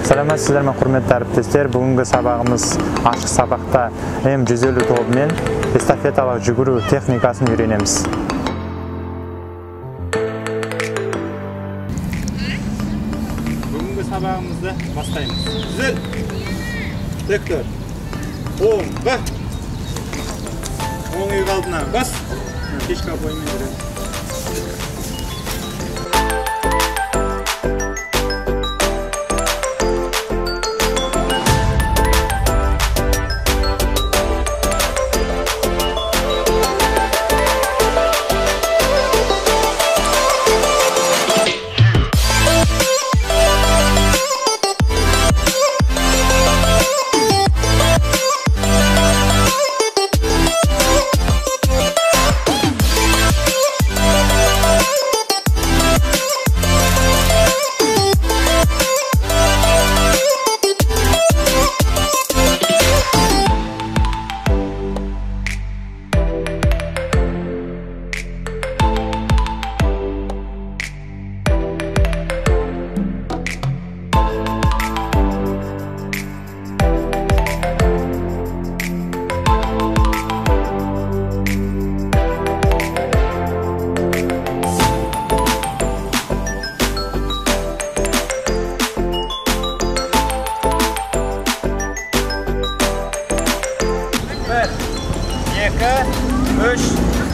Саламатсыздарбы құрметті әріптестер. Бүгінгі сабағымыз ашық сабақта М150 тобымен эстафеталық жүгіру техникасын үйренеміз. Бүгінгі сабағымызды бастаймыз. Түзел. Тек тұр. Оңға. Оң иық алдына бас. Кешқа бойымен жүреді.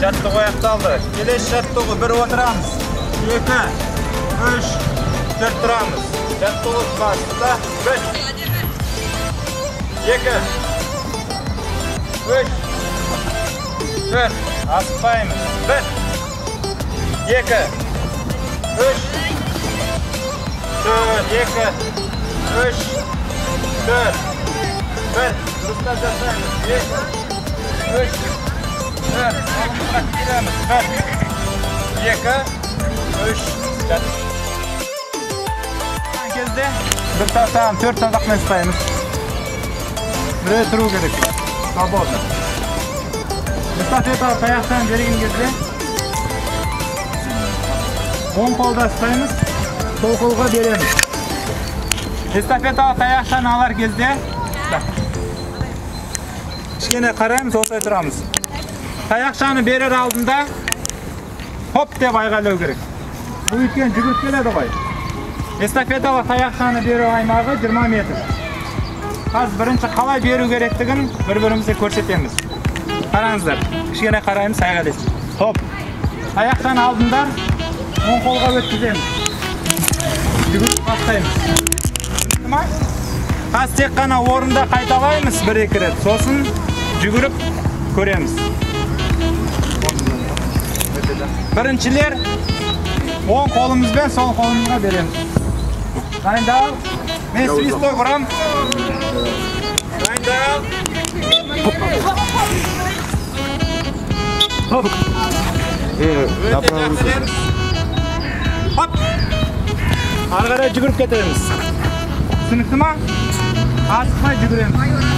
Жаттығу аяқталды. Келесі жаттығу бір отырамыз. 2, 3, 4 тұрамыз. Жаттығу басында 1, 2, 3, 4. Асықпаймыз. 1, 2, 3, 2, 3, 4. 1. Дұрыстап жасаймыз. 2, 3, 4. Келеміз. 1, 2, 3, жат. Кезде бір сатан 4 садақмен ұстаймыз. Біреу тұру керек. Свободно. Эстафеталық аяқтан берген кезде оң қолда ұстаймыз, сол қолға береміз. Эстафеталық аяқтан алар кезде кішкене қараймыз, осылай тұрамыз. Таяқшаны берер алдында хоп деп айғайлау керек. Бұл өткен жүгіріп келеді ғой. Эстафеталық таяқшаны беру аймағы 20 метр. Қазір бірінші қалай беру керектігін бір-бірімізге көрсетеміз. Қараңыздар, кішкене қараймыз, айғайлайсыз. Хоп. Таяқшаны алдында оң қолға өткіземіз. Жүгіріп бастаймыз. Қазір тек қана орында қайталаймыз 1-2 рет. Сосын жүгіріп көреміз. Біріншілер оң қолымызбен сол қолымызға береміз. Дайындал. Мен свисток ұрам. Дайындал. Хоп. Өте жақсы. Хоп. Ары қарай жүгіріп кетеміз. Түсінікті ма? Асықпай жүгіреміз.